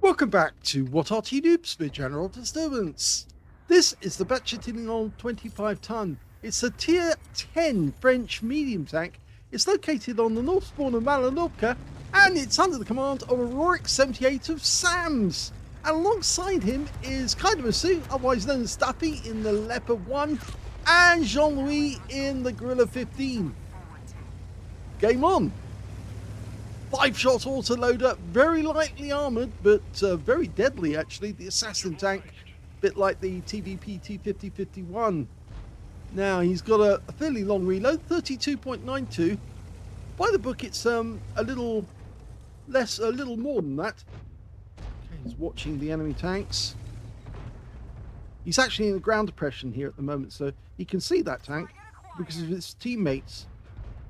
Welcome back to What Arty Noobs for General Disturbance. This is the Bat Châtillon 25 ton. It's a tier 10 French medium tank. It's located on the north spawn of Malinovka and it's under the command of Aurorik78 of SAMS. And alongside him is Kaido, otherwise known as Duffy in the Leopard 1, and Jean-Louis in the Gorilla 15. Game on! 5-shot autoloader, very lightly armoured, but very deadly actually. The assassin tank, a bit like the TVP T5051. Now he's got a fairly long reload, 32.92. By the book, it's a little more than that. Okay, he's watching the enemy tanks. He's actually in the ground depression here at the moment, so he can see that tank because of his teammates.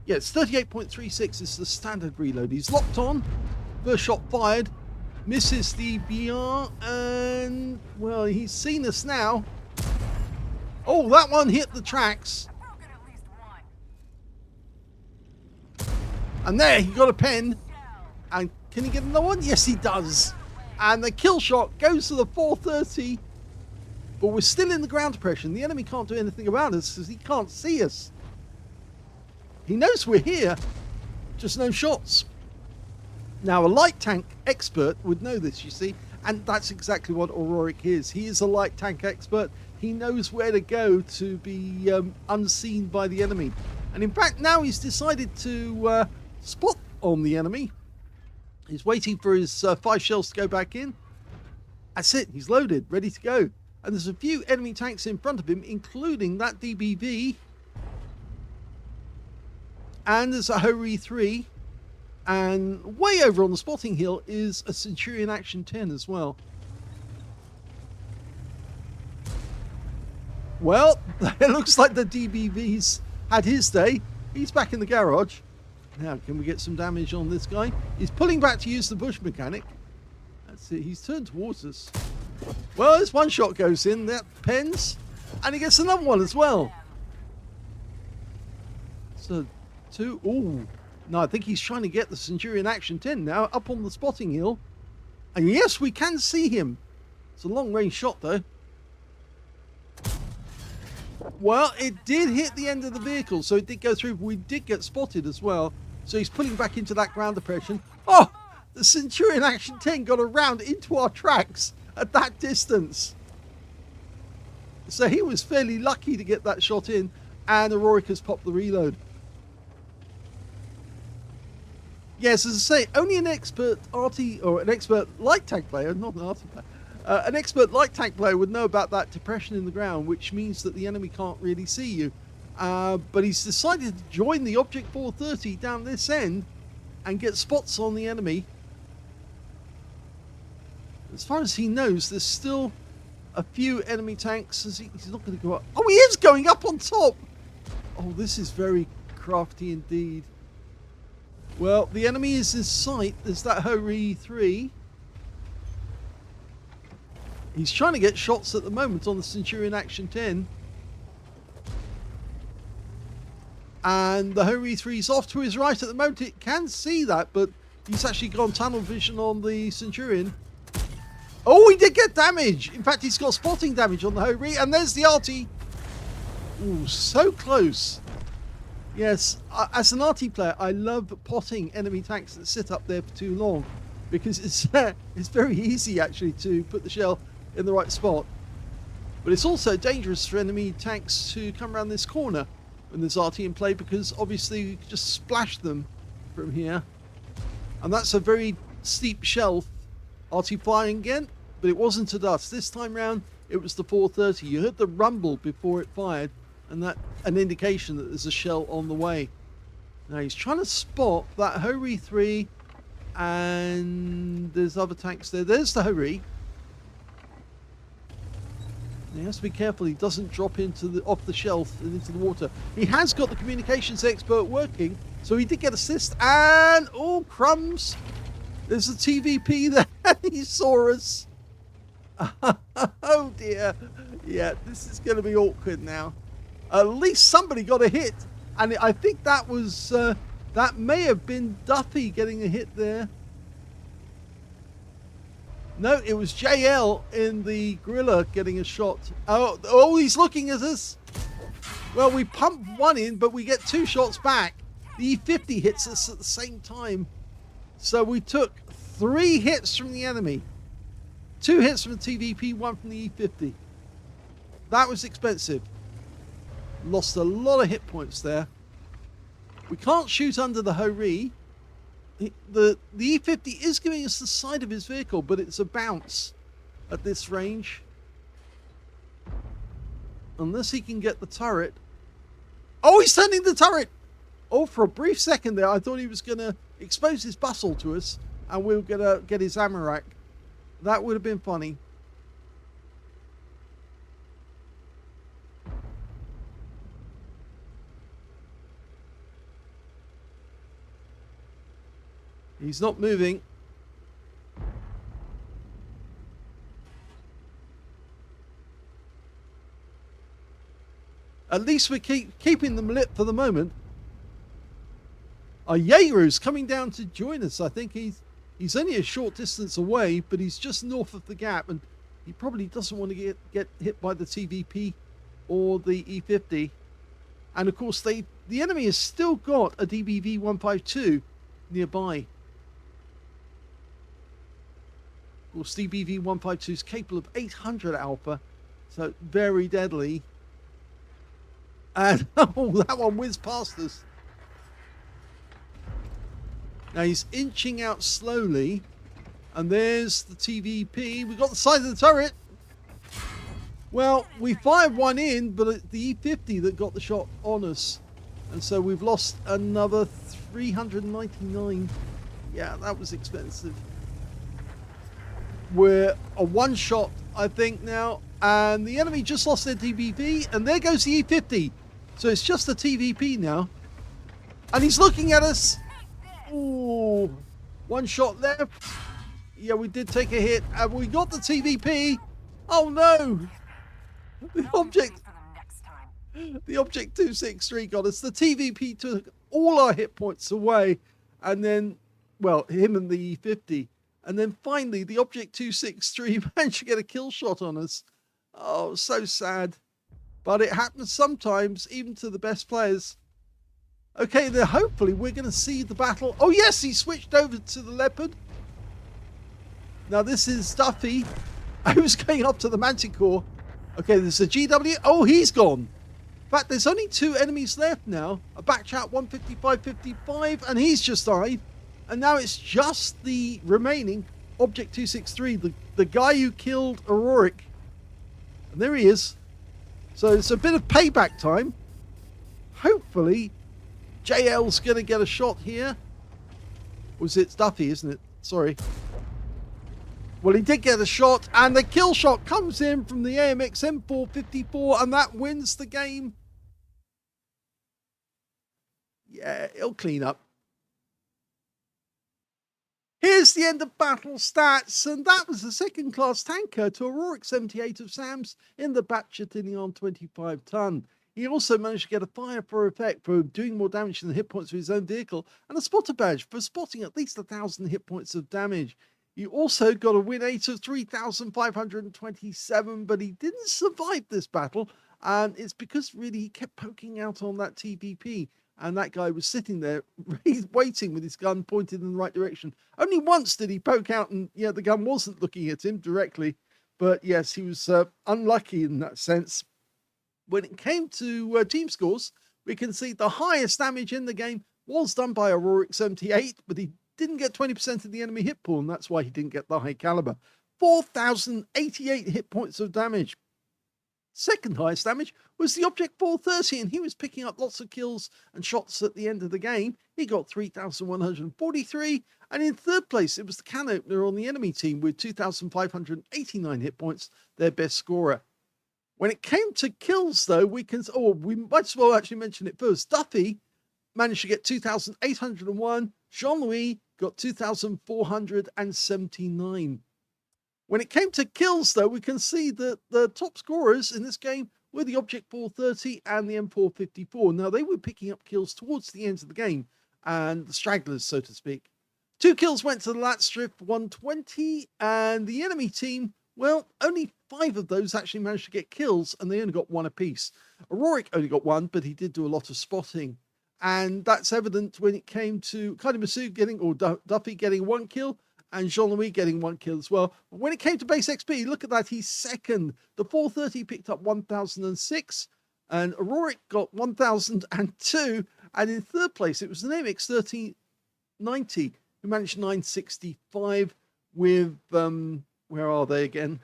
Yeah, it's 38.36 is the standard reload. He's locked on. First shot fired. Misses the BR. And, well, he's seen us now. Oh, that one hit the tracks. And there, he got a pen. And can he get another one? Yes, he does. And the kill shot goes to the 430. But we're still in the ground depression. The enemy can't do anything about us because he can't see us. He knows we're here, just no shots. Now, a light tank expert would know this, you see, and that's exactly what Aurorik is. He is a light tank expert. He knows where to go to be unseen by the enemy. And in fact, now he's decided to spot on the enemy. He's waiting for his 5 shells to go back in. That's it, he's loaded, ready to go. And there's a few enemy tanks in front of him, including that DBV. And there's a Hori 3, and way over on the spotting hill is a Centurion Action 10 as well. Well, it looks like the DBV's had his day. He's back in the garage. Now, can we get some damage on this guy? He's pulling back to use the bush mechanic. That's it, he's turned towards us. Well, this one shot goes in, that pens, and he gets another one as well. So, oh, no, I think he's trying to get the Centurion Action 10 now up on the spotting hill. And yes, we can see him. It's a long range shot though. Well, it did hit the end of the vehicle, so it did go through. We did get spotted as well. So he's pulling back into that ground depression. Oh, the Centurion Action 10 got around into our tracks at that distance. So he was fairly lucky to get that shot in, and Aurorik has popped the reload. Yes, as I say, only an expert Arty, or an expert light tank player, not an Arty player, an expert light tank player would know about that depression in the ground, which means that the enemy can't really see you. But he's decided to join the Object 430 down this end and get spots on the enemy. As far as he knows, there's still a few enemy tanks. He's not going to go up. Oh, he is going up on top! Oh, this is very crafty indeed. Well, the enemy is in sight. There's that Hori 3. He's trying to get shots at the moment on the Centurion Action 10. And the Hori 3 is off to his right at the moment. It can see that, but he's actually gone tunnel vision on the Centurion. Oh, he did get damage. In fact, he's got spotting damage on the Hori. And there's the Arty. Ooh, so close. Yes, as an Arty player, I love potting enemy tanks that sit up there for too long because it's very easy actually to put the shell in the right spot. But it's also dangerous for enemy tanks to come around this corner when there's Arty in play because obviously you can just splash them from here. And that's a very steep shelf. Arty flying again, but it wasn't at us. This time round, it was the 430. You heard the rumble before it fired. And that an indication that there's a shell on the way. Now he's trying to spot that Hori 3, and there's other tanks there. There's the Hori. He has to be careful he doesn't drop into off the shelf and into the water. He has got the communications expert working, so he did get assist. And oh crumbs! There's a TVP there. He saw us. Oh dear. Yeah, this is going to be awkward now. At least somebody got a hit, and I think that was that may have been Duffy getting a hit there. No, it was JL in the Gorilla getting a shot. Oh, he's looking at us. Well, we pumped one in, but we get 2 shots back. The E50 hits us at the same time. So we took 3 hits from the enemy. 2 hits from the TVP, 1 from the E50. That was expensive. Lost a lot of hit points there. We can't shoot under the Hori. The E50 is giving us the side of his vehicle, but it's a bounce at this range. Unless he can get the turret. Oh, he's turning the turret! Oh, for a brief second there, I thought he was going to expose his bustle to us and we were going to get his ammo rack. That would have been funny. He's not moving. At least we're keeping them lit for the moment. Yeru's coming down to join us. I think he's only a short distance away, but he's just north of the gap, and he probably doesn't want to get hit by the TVP or the E50. And of course, the enemy has still got a DBV-152 nearby. Of course, DBV-152 is capable of 800 alpha, so very deadly. And oh, that one whizzed past us. Now he's inching out slowly, and there's the TVP. We've got the side of the turret. Well, we fired one in, but it's the E50 that got the shot on us, and so we've lost another 399. Yeah, that was expensive. We're a one shot, I think, now, and the enemy just lost their TVP, and there goes the E50. So it's just the TVP now, and he's looking at us. Ooh, one shot left. Yeah, we did take a hit, and we got the TVP. Oh no! The object 263 got us. The TVP took all our hit points away, and then, well, him and the E50, and then finally the object 263 managed to get a kill shot on us. Oh, so sad, but it happens sometimes, even to the best players. Okay, then hopefully we're going to see the battle. Oh yes, he switched over to the Leopard. Now this is Duffy. I was going up to the Manticore. Okay, there's a GW. Oh, he's gone. In fact, there's only 2 enemies left now. A Bat Chat 155-55, and he's just died. And now it's just the remaining Object 263, the guy who killed Aurorik. And there he is. So it's a bit of payback time. Hopefully JL's going to get a shot here. Was it Duffy, isn't it? Sorry. Well, he did get a shot, and the kill shot comes in from the AMX M454, and that wins the game. Yeah, it'll clean up. Here's the end of battle stats, and that was the second-class tanker to Aurorik78 of SAMS in the Bat Châtillon 25-ton. He also managed to get a fire for effect for doing more damage than the hit points of his own vehicle, and a spotter badge for spotting at least 1,000 hit points of damage. He also got a win rate of 3,527, but he didn't survive this battle, and it's because really he kept poking out on that TVP, and that guy was sitting there waiting with his gun pointed in the right direction. Only once did he poke out, and yeah, the gun wasn't looking at him directly, but yes, he was unlucky in that sense. When it came to team scores, we can see the highest damage in the game was done by Aurorik78, but he didn't get 20% of the enemy hit pool, and that's why he didn't get the high caliber. 4,088 hit points of damage. Second highest damage was the Object 430, and he was picking up lots of kills and shots at the end of the game. He got 3,143, and in third place, it was the can opener on the enemy team with 2,589 hit points, their best scorer. When it came to kills, though, we might as well actually mention it first. Duffy managed to get 2,801. Jean-Louis got 2,479. When it came to kills, though, we can see that the top scorers in this game were the Object 430 and the M454. Now, they were picking up kills towards the end of the game, and the stragglers, so to speak. 2 kills went to the lat strip 120, and the enemy team, well, only 5 of those actually managed to get kills, and they only got 1 apiece. Aurorik only got 1, but he did do a lot of spotting. And that's evident when it came to Masood getting, or Duffy getting 1 kill, and Jean-Louis getting 1 kill as well. But when it came to base XP, look at that, he's second. The 430 picked up 1006, and Aurorik got 1002, and in third place, it was the Namix 1390, who managed 965 with, where are they again?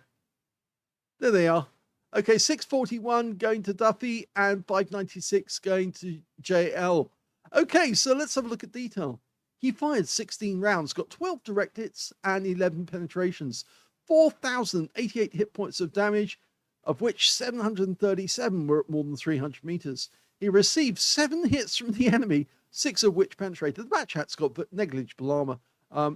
There they are. Okay, 641 going to Duffy and 596 going to JL. Okay, so let's have a look at detail. He fired 16 rounds, got 12 direct hits and 11 penetrations, 4,088 hit points of damage, of which 737 were at more than 300 meters. He received 7 hits from the enemy, 6 of which penetrated. The Bat Chat's got negligible armor.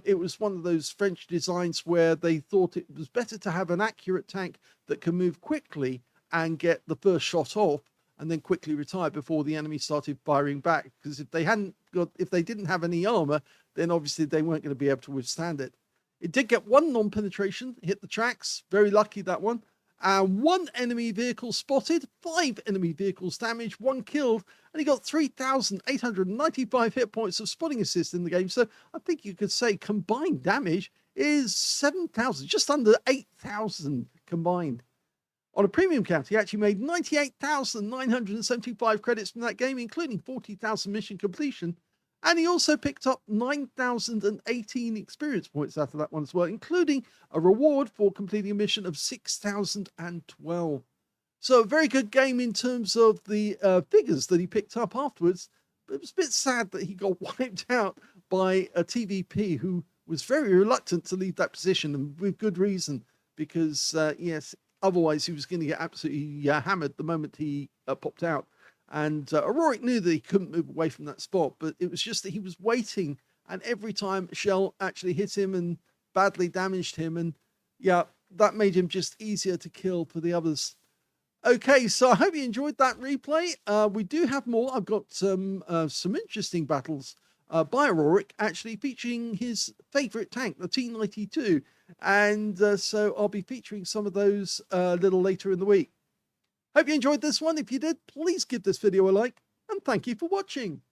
It was one of those French designs where they thought it was better to have an accurate tank that can move quickly and get the first shot off and then quickly retire before the enemy started firing back. Because if they didn't have any armor, then obviously they weren't going to be able to withstand it. It did get 1 non-penetration, hit the tracks. Very lucky, that one. 1 enemy vehicle spotted, 5 enemy vehicles damaged, 1 killed, and he got 3,895 hit points of spotting assist in the game. So I think you could say combined damage is 7,000, just under 8,000 combined. On a premium count, he actually made 98,975 credits from that game, including 40,000 mission completion. And he also picked up 9,018 experience points after that one as well, including a reward for completing a mission of 6,012. So a very good game in terms of the figures that he picked up afterwards. But it was a bit sad that he got wiped out by a TVP who was very reluctant to leave that position, and with good reason, because, yes, otherwise he was going to get absolutely hammered the moment he popped out. And Aurorik knew that he couldn't move away from that spot, but it was just that he was waiting, and every time a shell actually hit him and badly damaged him, and yeah, that made him just easier to kill for the others. Okay, so I hope you enjoyed that replay. We do have more. I've got some interesting battles by Aurorik, actually featuring his favorite tank, the T92, and so I'll be featuring some of those a little later in the week. Hope you enjoyed this one. If you did, please give this video a like, and thank you for watching.